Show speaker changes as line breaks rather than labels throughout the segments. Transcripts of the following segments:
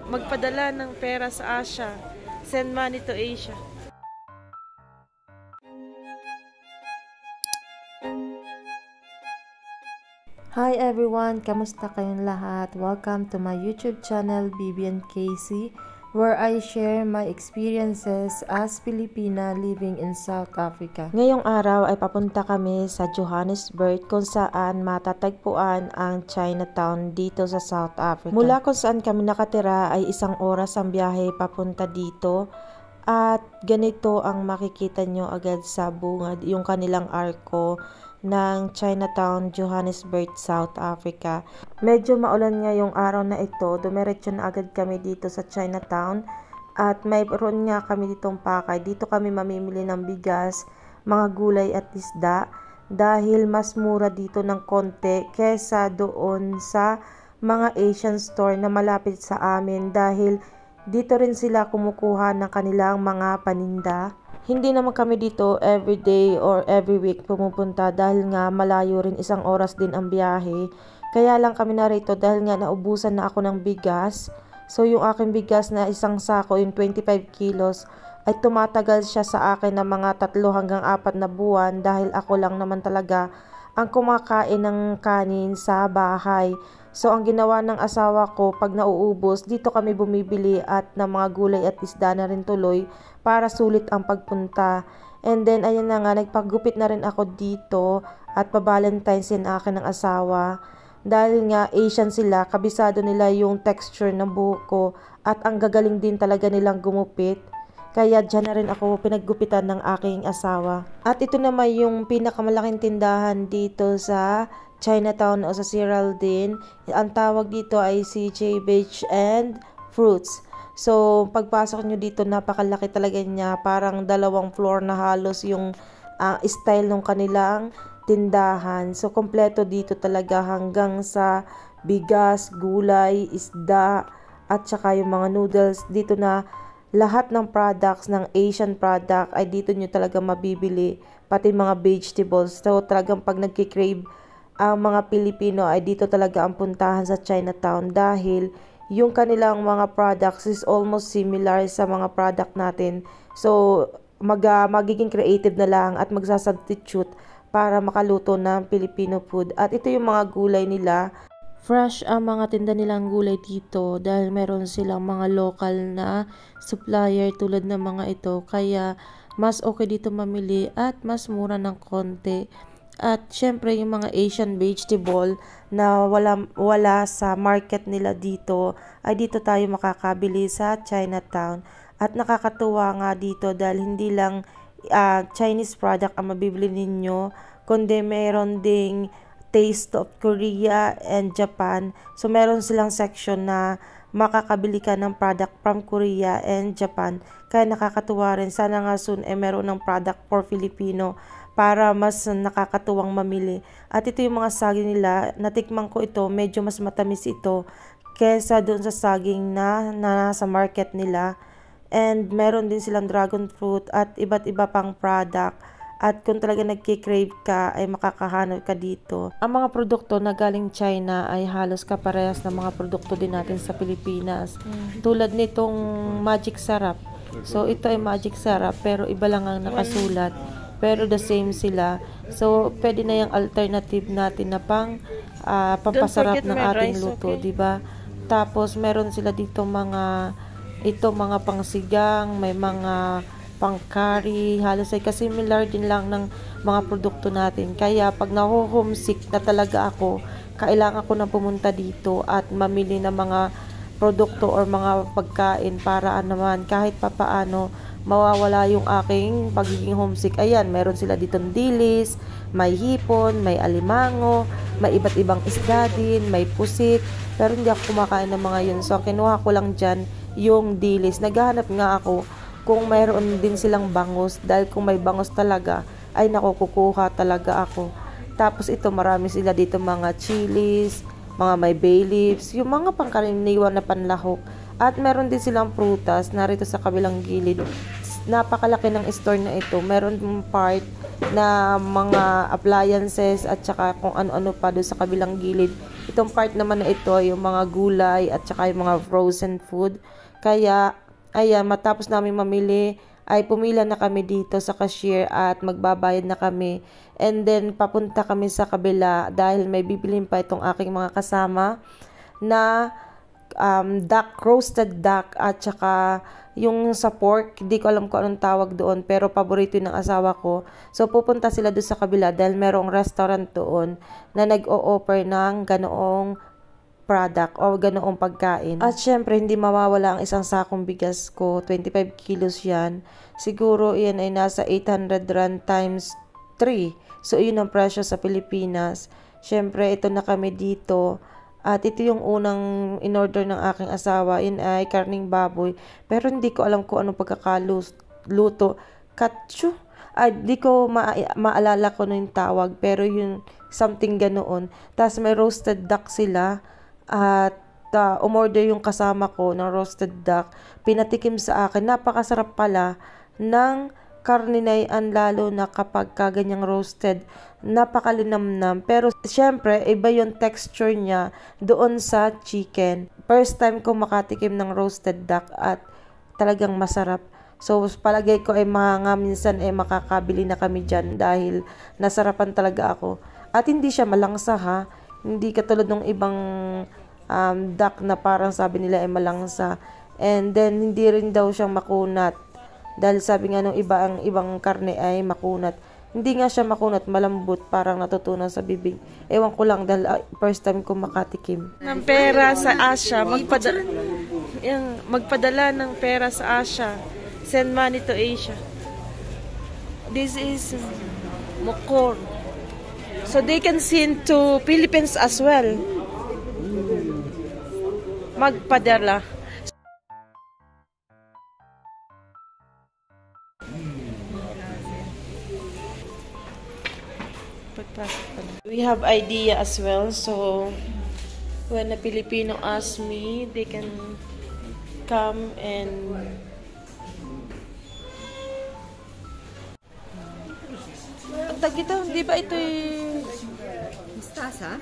magpadala ng pera sa Asia. Send money to Asia.
Hi everyone! Kamusta kayong lahat? Welcome to my YouTube channel, Bibi and Casey, where I share my experiences as Filipina living in South Africa. Ngayong araw ay papunta kami sa Johannesburg kung saan matatagpuan ang Chinatown dito sa South Africa. Mula kung saan kami nakatira ay 1 oras ang biyahe papunta dito. At ganito ang makikita nyo agad sa bungad, yung kanilang arko ng Chinatown, Johannesburg, South Africa. Medyo maulan ngayong araw na ito. Dumiretso na agad kami dito sa Chinatown at mayroon nga kami ditong pakay. Dito kami mamimili ng bigas, mga gulay at isda dahil mas mura dito ng konti kesa doon sa mga Asian store na malapit sa amin dahil dito rin sila kumukuha ng kanilang mga paninda. Hindi naman kami dito every day or every week pumupunta dahil nga malayo rin 1 oras din ang biyahe. Kaya lang kami narito dahil nga naubusan na ako ng bigas. So yung aking bigas na 1 sako, yung 25 kilos, ay tumatagal siya sa akin ng mga 3 hanggang 4 na buwan dahil ako lang naman talaga ang kumakain ng kanin sa bahay. So ang ginawa ng asawa ko pag nauubos, dito kami bumibili at ng mga gulay at isda na rin tuloy para sulit ang pagpunta. And then ayun na nga, nagpagupit na rin ako dito at pa-Valentine's din akin ng asawa. Dahil nga Asian sila, kabisado nila yung texture ng buhok ko at ang gagaling din talaga nilang gumupit. Kaya dyan na rin ako pinaggupitan ng aking asawa. At ito naman yung pinakamalaking tindahan dito sa Chinatown o sa Geraldine. Ang tawag dito ay CJ Beach and Fruits. So pagpasok nyo dito, napakalaki talaga niya. Parang 2 floor na halos yung style ng kanilang tindahan. So kompleto dito talaga hanggang sa bigas, gulay, isda at saka yung mga noodles. Dito na lahat ng products ng Asian product ay dito nyo talaga mabibili, pati mga vegetables. So talagang pag nagki-crave ang mga Pilipino ay dito talaga ang puntahan sa Chinatown dahil yung kanilang mga products is almost similar sa mga product natin. So magiging creative na lang at magsasubstitute para makaluto ng Filipino food. At ito yung mga gulay nila. Fresh ang mga tinda nilang gulay dito dahil meron silang mga local na supplier tulad ng mga ito. Kaya mas okay dito mamili at mas mura ng konti. At syempre yung mga Asian vegetable na wala sa market nila dito ay dito tayo makakabili sa Chinatown. At nakakatuwa nga dito dahil hindi lang Chinese product ang mabibili ninyo, kundi meron ding Taste of Korea and Japan. So meron silang section na makakabili ka ng product from Korea and Japan. Kaya nakakatuwa rin. Sana nga soon meron ng product for Filipino para mas nakakatuwang mamili. At ito yung mga saging nila. Natikman ko ito, medyo mas matamis ito kesa doon sa saging na nasa market nila. And meron din silang dragon fruit at iba't iba pang product. At kung talaga nagki-crave ka ay makakahanap ka dito. Ang mga produkto na galing China ay halos kaparehas ng mga produkto din natin sa Pilipinas. Tulad nitong magic sarap. So ito ay magic sarap pero iba lang ang nakasulat. Pero the same sila. So pwede na yung alternative natin na pampasarap ng ating luto, okay? Diba? Tapos meron sila dito mga pangsigang, may mga pang-curry, halos ay similar din lang ng mga produkto natin. Kaya pag naho-homesick na talaga ako, kailangan ko na pumunta dito at mamili ng mga produkto or mga pagkain para naman kahit papaano mawawala yung aking pagiging homesick. Ayan, meron sila ditong dilis, may hipon, may alimango, may iba't ibang isda din, may pusit. Pero hindi ako kumakain ng mga yun. So, kinuha ko lang dyan yung dilis. Naghahanap nga ako kung mayroon din silang bangus dahil kung may bangus talaga ay nakukuha talaga ako. Tapos ito marami sila dito mga chilies, mga may bay leaves, yung mga pangkaraniwan na panlahok. At meron din silang prutas narito sa kabilang gilid. napakalaki ng store na ito. Meron yung part na mga appliances at saka kung ano-ano pa doon sa kabilang gilid. Itong part naman na ito, yung mga gulay at saka yung mga frozen food. Kaya, ayan, matapos namin mamili, ay pumila na kami dito sa cashier at magbabayad na kami. And then, papunta kami sa kabila dahil may bibilin pa itong aking mga kasama na duck, roasted duck at saka yung sa pork, hindi ko alam kung anong tawag doon pero paborito ng asawa ko. So pupunta sila doon sa kabila dahil merong restaurant doon na nag-o-offer ng ganoong product o ganoong pagkain. At syempre, hindi mawawala ang isang sakong bigas ko. 25 kilos yan. Siguro, yan ay nasa 800 rand times 3. So, yun ang presyo sa Pilipinas. Syempre, ito na kami dito. At ito yung unang in-order ng aking asawa. Yun ay karning baboy. Pero hindi ko alam kung anong pagkakaluto. Katsu? Ay, di ko maalala ko yung tawag. Pero yung something ganoon. Tapos may roasted duck sila. At umorder yung kasama ko ng roasted duck. Pinatikim sa akin. Napakasarap pala ng karninayan, lalo na kapag kaganyang roasted. Napakalinamnam. Pero syempre, iba yung texture niya doon sa chicken. First time ko makatikim ng roasted duck at talagang masarap. So, palagay ko ay mga minsan ay makakabili na kami dyan dahil nasarapan talaga ako. At hindi siya malangsa ha. Hindi katulad ng ibang duck na parang sabi nila ay malangsa. And then, hindi rin daw siyang makunat. Dahil sabi nga nung iba, ang ibang karne ay makunat. Hindi nga siya makunat, malambot, parang natutunan sa bibig. Ewan ko lang dahil first time ko makatikim.
Ng pera sa Asia, magpadala ng pera sa Asia. Send money to Asia. This is Mokor. So they can send to Philippines as well. Magpadala. We have idea as well. So when a Filipino asks me, they can come and Tagito, di ba ito yung
mustasa?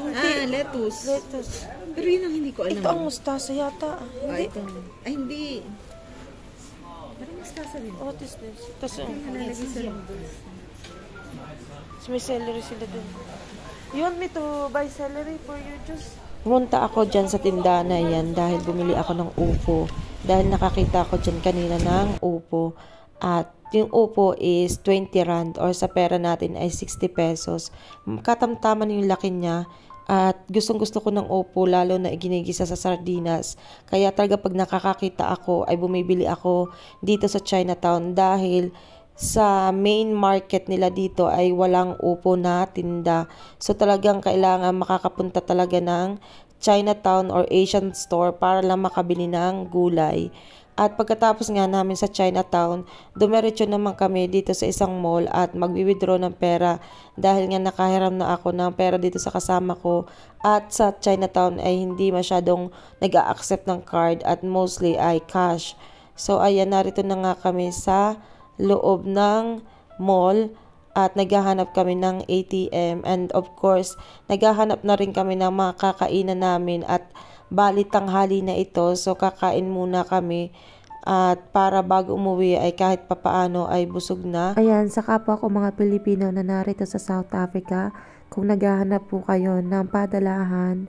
Hindi.
Lettuce.
Lettuce.
Pero yun ang hindi ko alam.
Ito ang mustasa yata. Hindi.
Ito. Ay, hindi. Parang mustasa rin.
What is this? Tapos
Nalagay sa noodles.
may celery sila dun. You want me to buy celery for your juice?
Pumunta ako dyan sa tindahan na yan dahil bumili ako ng upo. Dahil nakakita ko dyan kanina ng upo. At yung upo is 20 rand or sa pera natin ay 60 pesos. Katamtaman yung laki niya. At gustong gusto ko ng upo lalo na ginigisa sa sardinas. Kaya talaga pag nakakakita ako ay bumibili ako dito sa Chinatown dahil sa main market nila dito ay walang upo na tinda. So talagang kailangan makakapunta talaga ng Chinatown or Asian store para lang makabili ng gulay. At pagkatapos nga namin sa Chinatown, dumiretso naman kami dito sa isang mall at magwi-withdraw ng pera dahil nga nakahiram na ako ng pera dito sa kasama ko. At sa Chinatown ay hindi masyadong nag-a-accept ng card at mostly ay cash. So ayan, narito na nga kami sa loob ng mall at naghahanap kami ng ATM and of course, naghahanap na rin kami ng mga kakainan namin at bali tanghali na ito, so kakain muna kami at para bago umuwi ay kahit papaano ay busog na.
Ayan, sa kapwa ko mga Pilipino na narito sa South Africa, kung naghahanap po kayo ng padalahan,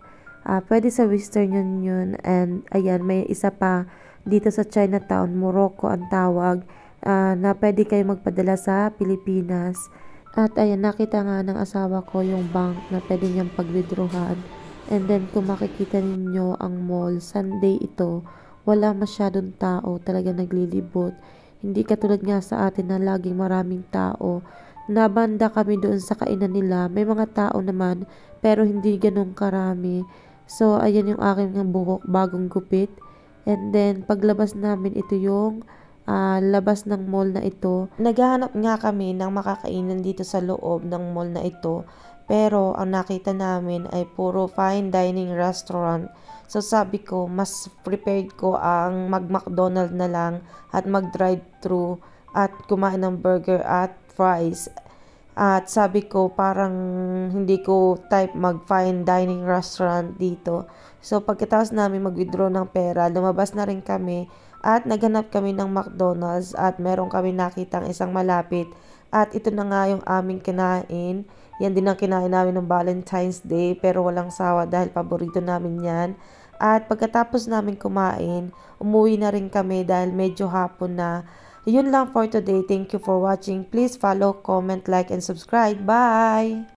pwede sa Western Union and ayan, may isa pa dito sa Chinatown, Morocco ang tawag, na pwede kayo magpadala sa Pilipinas. At ayan, nakita nga ng asawa ko yung bank na pwede niyang pag-withdrawhan. And then kung makikita ninyo ang mall, Sunday ito, wala masyadong tao, talaga naglilibot. Hindi katulad nga sa atin na laging maraming tao. Nabanda kami doon sa kainan nila, may mga tao naman, pero hindi ganun karami. So ayan yung aking buhok, bagong gupit. And then paglabas namin, ito yung labas ng mall na ito. Naghahanap nga kami ng makakainan dito sa loob ng mall na ito. Pero ang nakita namin ay puro fine dining restaurant. So sabi ko, mas prepared ko ang mag-McDonald na lang at mag-drive-thru at kumain ng burger at fries. At sabi ko, parang hindi ko type mag-fine dining restaurant dito. So pagkatapos namin mag-withdraw ng pera, lumabas na rin kami at naghanap kami ng McDonald's at meron kami nakitang isang malapit. At ito na nga yung aming kinain. Yan din ang kinain namin ng Valentine's Day pero walang sawa dahil paborito namin yan. At pagkatapos namin kumain, umuwi na rin kami dahil medyo hapon na. Yun lang for today. Thank you for watching. Please follow, comment, like, and subscribe. Bye!